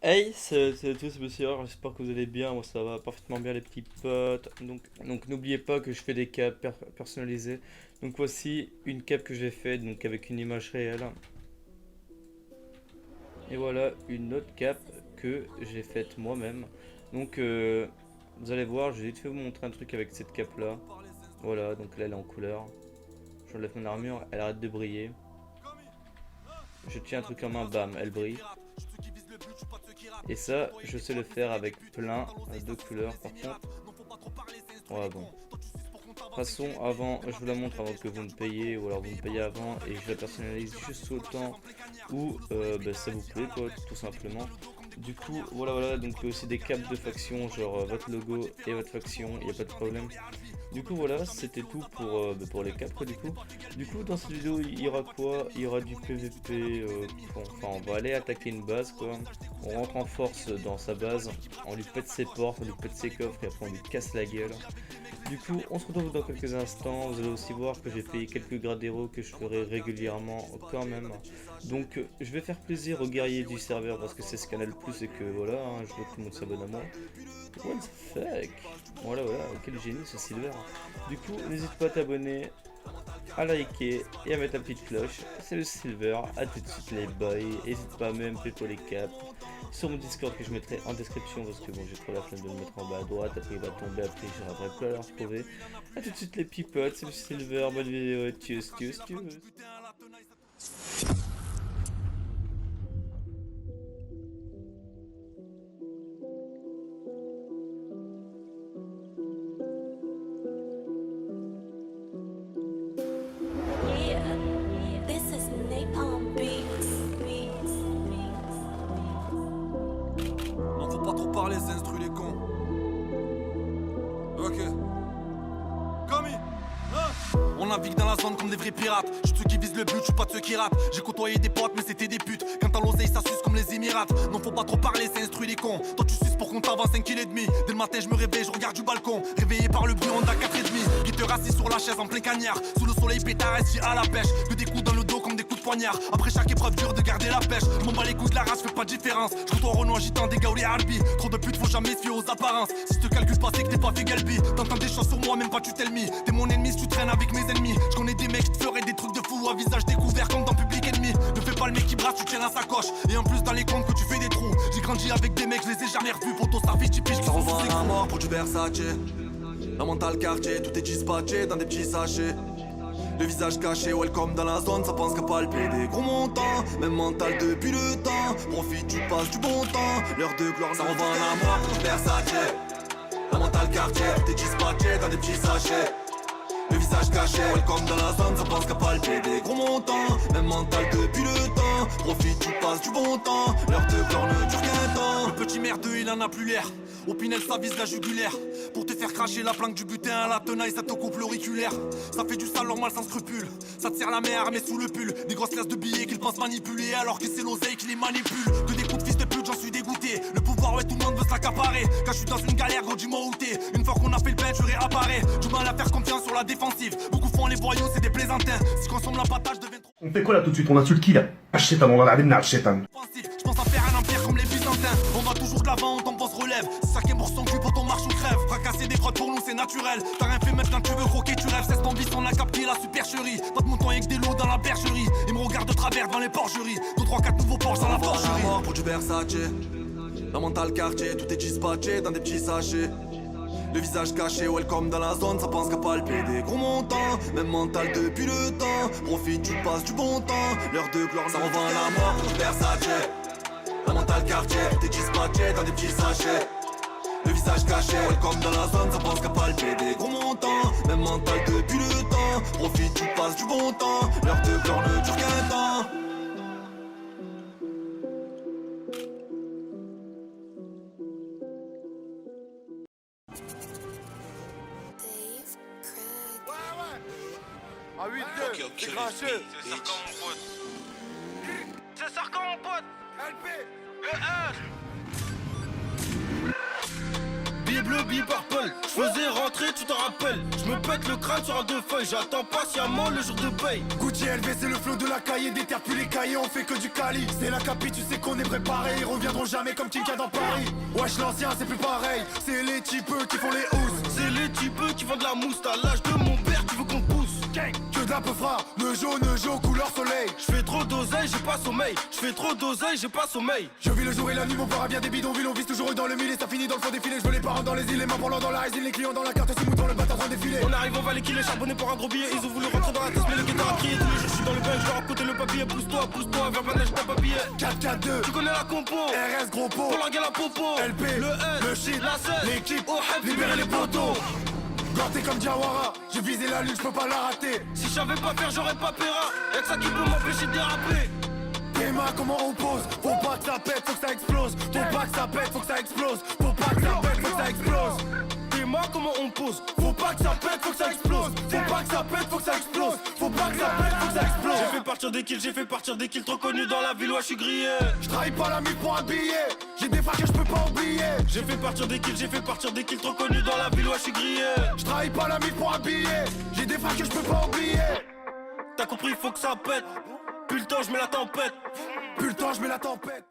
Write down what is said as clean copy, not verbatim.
Hey, c'est à tous, monsieur, j'espère que vous allez bien, moi ça va parfaitement bien les petits potes. Donc n'oubliez pas que je fais des capes personnalisées. Donc voici une cape que j'ai faite, donc avec une image réelle. Et voilà une autre cape que j'ai faite moi-même. Donc vous allez voir, je vais vite fait vous montrer un truc avec cette cape là. Voilà, donc là elle est en couleur. J'enlève mon armure, elle arrête de briller. Je tiens un truc en main, bam, elle brille. Et ça, je sais le faire avec plein de couleurs par contre. Ouais, bon. De toute façon, avant, je vous la montre avant que vous me payiez, ou alors vous me payez avant, et je la personnalise juste autant où ça vous plaît, quoi, tout simplement. Du coup, voilà, donc il y a aussi des capes de faction, genre votre logo et votre faction, il n'y a pas de problème. Du coup, voilà, c'était tout pour les capes, quoi, du coup. Du coup, dans cette vidéo, il y aura quoi? Il y aura du PVP, enfin, on va aller attaquer une base, quoi. On rentre en force dans sa base, on lui pète ses portes, on lui pète ses coffres, et après on lui casse la gueule. Du coup, on se retrouve dans quelques instants. Vous allez aussi voir que j'ai payé quelques grades héros que je ferai régulièrement quand même. Donc, je vais faire plaisir aux guerriers du serveur parce que c'est ce canal plus et que voilà, hein, je veux que tout le monde s'abonne à moi. What the fuck? Voilà, quel génie ce Silver. Du coup, n'hésite pas à t'abonner, à liker et à mettre la petite cloche. C'est le Silver, à tout de suite les boys. N'hésite pas à même pour les caps sur mon Discord que je mettrai en description parce que bon, j'ai trop la flemme de le mettre en bas à droite. Après il va tomber, après j'aurai plus à le retrouver. A tout de suite les petits potes, c'est le Silver, bonne vidéo, tchuss. Yeah, this is Napalm Beats. Non, faut pas trop parler, c'est instru les cons. Ok. Commis. On navigue dans la zone comme des vrais pirates. Je suis ceux qui visent le but, je suis pas de ceux qui ratent. J'ai côtoyé des potes, mais c'était des putes. Quand t'as l'oseille, ça suce comme les Émirats. Non, faut pas trop parler, c'est instruit les cons. Toi, tu suces pour qu'on t'avance 5 kg et demi. Dès le matin, je me réveille, je regarde du balcon. Réveillé par le bruit, on a 4 et demi. Guitteur assis sur la chaise en plein cagnard. Sous le soleil pétard, assis à la pêche. Que des coups dans le dos comme des coups de poignard. Après chaque épreuve, dur de garder la pêche. Je m'en bats les couilles de la race, fais pas de différence. Je retourne Renault agitant des gars ou les Albi. Trop de putes, faut jamais se fier aux apparences. Si je te calcule pas, c'est que t'es pas fait galbi. T'entends des choses sur moi, même pas tu t'es mis. T'es mon ennemi si tu traînes avec mes ennemis. Je connais des mecs qui te feraient des trucs de fou à visage découvert comme dans Public Enemy. Ne fais pas le mec qui brasse, tu tiens à sa coche. Et en plus dans les comptes que tu fais des trous. J'ai grandi avec des mecs, je les ai jamais revus. Poto ça fait typique, qui sont sous ses coups. Mort pour du Versace. La mentale quartier, tout est dispatché dans des petits sachets. Le visage caché, welcome dans la zone, ça pense qu'à palper des gros montants. Même mental depuis le temps, profite, tu passes du bon temps. L'heure de gloire, ça revend à moi pour du Versace. La mentale quartier, tout est dispatché dans des petits sachets. Le visage caché, welcome dans la zone, ça pense qu'à palper des gros montants. Même mental depuis le temps, profite, tu passes du bon temps. L'heure de gloire ne dure qu'un temps. Le petit merdeux, il en a plus l'air. Au Pinel, ça vise la jugulaire. Pour te faire cracher la planque du butin à la tenaille, ça te coupe l'auriculaire. Ça fait du sale normal sans scrupule. Ça te serre la mer, mais sous le pull. Des grosses classes de billets qu'ils pensent manipuler, alors que c'est l'oseille qui les manipule. Que des coups de fils de pute, j'en suis dégoûté. Le pouvoir, ouais, tout le monde veut se l'accaparer. Quand je suis dans une galère, gros, dis-moi où t'es. Une fois qu'on a fait le bench, je réapparais. Du mal à faire confiance sur la défensive. Beaucoup font les voyous, c'est des plaisantins. Si je consomme la patate, je deviens trop. On fait quoi là tout de suite? On insulte qui là? Shaitan, on va aller naar shaitan. Je pense à faire un empire comme les Byzantins. On va toujours de l'avant, on t'en se relève. Chacun pour son cul, pour ton marche ou crève. Fracasser des crottes pour nous c'est naturel. T'as rien fait maintenant tu veux croquer, tu rêves. C'est ton vie, on a capté la supercherie. Pas de mouton avec des lots dans la bergerie. Ils me regardent de travers dans les porcheries. 2, 3, 4 nouveaux porches dans la forgerie. Mort pour du Versace. La mentale quartier, tout est dispatché dans des petits sachets. Le visage caché, welcome dans la zone, ça pense qu'à palper des gros montants. Même mental depuis le temps, profite, tu passes du bon temps. L'heure de gloire, ça revend la mort pour du Versace. La mentale quartier, tout est dispatché dans des petits sachets. Le visage caché, welcome dans la zone, ça pense qu'à palper des gros montants. Même mental depuis le temps, profite, tu passes du bon temps. L'heure de gloire ne dure qu'un temps. Dave Craig. À 8-2, c'est grincheux. C'est ça comme mon pote. C'est ça comme mon pote. LP. Le H. Billet bleu, billet purple. seul. Je faisais rentrer, tu te rappelles. Je me pète le crâne sur un deux feuilles. J'attends patiemment le jour de paye. Gucci LV c'est le flow de la cahier. Déterre plus les cahiers, on fait que du cali. C'est la capi, tu sais qu'on est préparé. Ils reviendront jamais comme Kinka dans Paris. Wesh l'ancien c'est plus pareil. C'est les types qui font les housses. C'est les types qui vendent de la mousse. T'as l'âge de mon père, tu veux qu'on pousse. Que de la peu frère, ne jaune, couleur soleil. Je fais trop d'oseille, j'ai pas sommeil. Je fais trop d'oseille, j'ai pas sommeil. Je vis le jour et la nuit, mon père a bien des bidonvilles. On vise toujours dans le mille et ça finit dans le fond défilé. Je veux les parents dans les îles, les mains pour l'an dans la résine. Les clients dans la carte, ces moutons, le bâtard en train de défiler. On arrive, on va les killer, charbonné pour un gros billet. Ils ont voulu rentrer dans la tête, mais le guetteur a crié. Tous les jours, je suis dans le bain, je leur ai côté le papier. Pousse-toi, vers ma neige, pas papier. 4-4-2, Tu connais la compo. RS gros pot, Pour la popo. LP, le S, le shit, la scène, l'équipe, au head, libérer les poteaux. Ganté comme Diawara, j'ai visé la lune, je peux pas la rater. Si je savais pas faire, j'aurais pas péra. Y'a que ça qui peut m'empêcher de déraper. Tes mains, comment on pose? Faut pas que ça pète, faut que ça explose. Faut pas que ça pète, faut que ça explose. Faut pas que ça pète, faut que ça explose. Tes mains, comment on pose? Faut pas que ça pète, faut que ça explose. Faut pas que ça pète, faut que ça explose. Faut pas que ça pète, faut que ça explose. J'ai fait partir des kills trop connus dans la ville, ouais, je suis grillé. Je trahis pas la mif pour un billet. J'ai des facs que je peux pas oublier. J'ai fait partir des kills trop connus dans la ville, ouais, je suis grillé. Je trahis pas la mif pour un billet. J'ai des facs que je peux pas oublier. T'as compris, faut que ça pète. Plus le temps, je mets la tempête. Plus le temps, je mets la tempête.